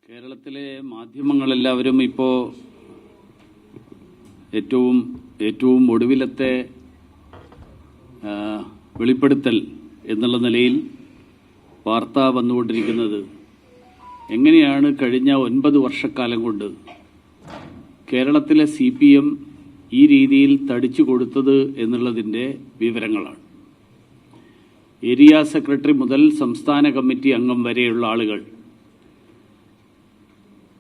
കേരളത്തിലെ മാധ്യമങ്ങളെല്ലാവരും ഇപ്പോൾ ഏറ്റവും ഒടുവിലത്തെ വെളിപ്പെടുത്തൽ എന്നുള്ള നിലയിൽ വാർത്ത വന്നുകൊണ്ടിരിക്കുന്നത് എങ്ങനെയാണ് കഴിഞ്ഞ 9 വർഷക്കാലം കൊണ്ട് കേരളത്തിലെ CPM ഈ രീതിയിൽ തടിച്ചു കൊടുത്തത് എന്നുള്ളതിൻ്റെ വിവരങ്ങളാണ്. ഏരിയ സെക്രട്ടറി മുതൽ സംസ്ഥാന കമ്മിറ്റി അംഗം വരെയുള്ള ആളുകൾ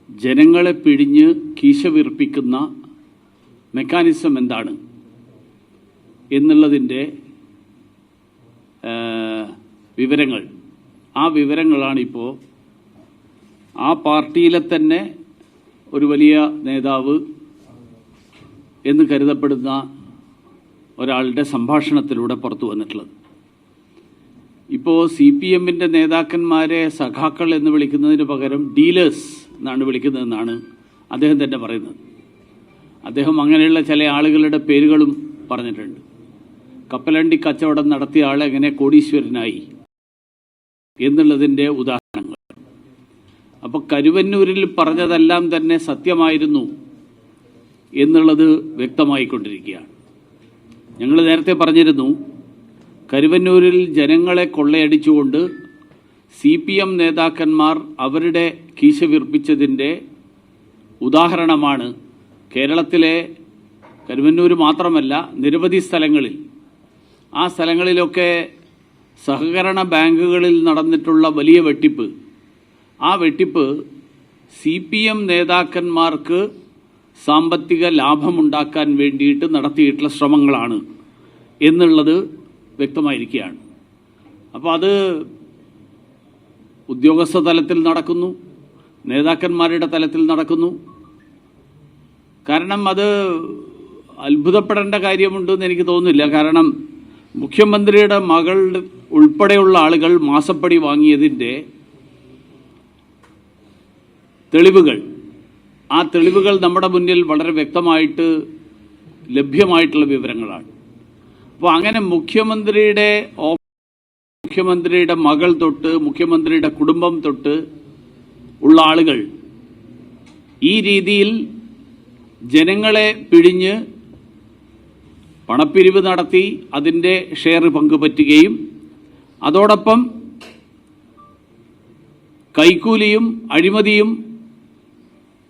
ജനങ്ങളെ പിഴിഞ്ഞ് കീശ വീർപ്പിക്കുന്ന മെക്കാനിസം എന്താണ് എന്നുള്ളതിൻ്റെ വിവരങ്ങൾ, ആ വിവരങ്ങളാണിപ്പോൾ ആ പാർട്ടിയിലെ തന്നെ ഒരു വലിയ നേതാവ് എന്ന് കരുതപ്പെടുന്ന ഒരാളുടെ സംഭാഷണത്തിലൂടെ പുറത്തു വന്നിട്ടുള്ളത്. ഇപ്പോൾ CPMന്റെ നേതാക്കന്മാരെ സഖാക്കൾ എന്ന് വിളിക്കുന്നതിന് പകരം ഡീലേഴ്സ് എന്നാണ് വിളിക്കുന്നതെന്നാണ് അദ്ദേഹം തന്നെ പറയുന്നത്. അദ്ദേഹം അങ്ങനെയുള്ള ചില ആളുകളുടെ പേരുകളും പറഞ്ഞിട്ടുണ്ട്. കപ്പലണ്ടി കച്ചവടം നടത്തിയ ആൾ എങ്ങനെ കോടീശ്വരനായി എന്നുള്ളതിൻ്റെ ഉദാഹരണങ്ങൾ. അപ്പോൾ കരുവന്നൂരിൽ പറഞ്ഞതെല്ലാം തന്നെ സത്യമായിരുന്നു എന്നുള്ളത് വ്യക്തമായിക്കൊണ്ടിരിക്കുകയാണ്. ഞങ്ങൾ നേരത്തെ പറഞ്ഞിരുന്നു, കരുവന്നൂരിൽ ജനങ്ങളെ കൊള്ളയടിച്ചുകൊണ്ട് CPM നേതാക്കന്മാർ അവരുടെ കീശ വീർപ്പിച്ചതിൻ്റെ ഉദാഹരണമാണ് കേരളത്തിലെ കരുവന്നൂർ മാത്രമല്ല നിരവധി സ്ഥലങ്ങളിൽ. ആ സ്ഥലങ്ങളിലൊക്കെ സഹകരണ ബാങ്കുകളിൽ നടന്നിട്ടുള്ള വലിയ വെട്ടിപ്പ്, ആ വെട്ടിപ്പ് CPM നേതാക്കന്മാർക്ക് സാമ്പത്തിക ലാഭമുണ്ടാക്കാൻ വേണ്ടിയിട്ട് നടത്തിയിട്ടുള്ള ശ്രമങ്ങളാണ് എന്നുള്ളത് വ്യക്തമായിരിക്കുകയാണ്. അപ്പോൾ അത് ഉദ്യോഗസ്ഥ തലത്തിൽ നടക്കുന്നു, നേതാക്കന്മാരുടെ തലത്തിൽ നടക്കുന്നു. കാരണം അത് അത്ഭുതപ്പെടേണ്ട കാര്യമുണ്ടെന്ന് എനിക്ക് തോന്നുന്നില്ല. കാരണം മുഖ്യമന്ത്രിയുടെ മകൾ ഉൾപ്പെടെയുള്ള ആളുകൾ മാസപ്പടി വാങ്ങിയതിൻ്റെ തെളിവുകൾ, ആ തെളിവുകൾ നമ്മുടെ മുന്നിൽ വളരെ വ്യക്തമായിട്ട് ലഭ്യമായിട്ടുള്ള വിവരങ്ങളാണ്. അപ്പോൾ അങ്ങനെ മുഖ്യമന്ത്രിയുടെ മകൾ തൊട്ട് മുഖ്യമന്ത്രിയുടെ കുടുംബം തൊട്ട് ഉള്ള ആളുകൾ ഈ രീതിയിൽ ജനങ്ങളെ പിഴിഞ്ഞ് പണപ്പിരിവ് നടത്തി അതിൻ്റെ ഷെയർ പങ്കുപറ്റുകയും അതോടൊപ്പം കൈക്കൂലിയും അഴിമതിയും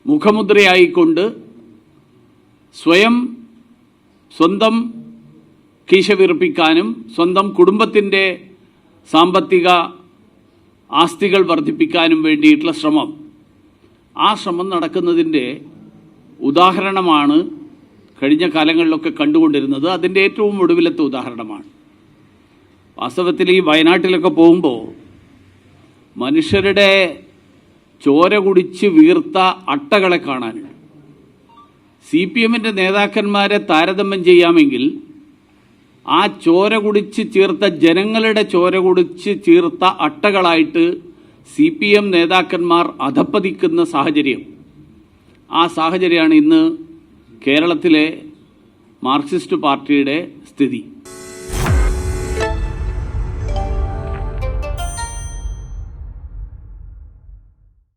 മുഖമുദ്രയായിക്കൊണ്ട് സ്വന്തം കീശ വീർപ്പിക്കാനും സ്വന്തം കുടുംബത്തിൻ്റെ സാമ്പത്തിക ആസ്തികൾ വർദ്ധിപ്പിക്കാനും വേണ്ടിയിട്ടുള്ള ശ്രമം, ആ ശ്രമം നടക്കുന്നതിൻ്റെ ഉദാഹരണമാണ് കഴിഞ്ഞ കാലങ്ങളിലൊക്കെ കണ്ടുകൊണ്ടിരുന്നത്. അതിൻ്റെ ഏറ്റവും ഒടുവിലത്തെ ഉദാഹരണമാണ്. വാസ്തവത്തിൽ ഈ വയനാട്ടിലൊക്കെ പോകുമ്പോൾ മനുഷ്യരുടെ ചോര കുടിച്ച് വീർത്ത അട്ടകളെ കാണാനുണ്ട്. CPMന്റെ നേതാക്കന്മാരെ താരതമ്യം ചെയ്യാമെങ്കിൽ ആ ചോര കുടിച്ച് ചീർത്ത ജനങ്ങളുടെ ചോര കുടിച്ച് ചീർത്ത അട്ടകളായിട്ട് CPM നേതാക്കന്മാർ അധപ്പതിക്കുന്ന സാഹചര്യം, ആ സാഹചര്യമാണ് ഇന്ന് കേരളത്തിലെ മാർക്സിസ്റ്റ് പാർട്ടിയുടെ സ്ഥിതി.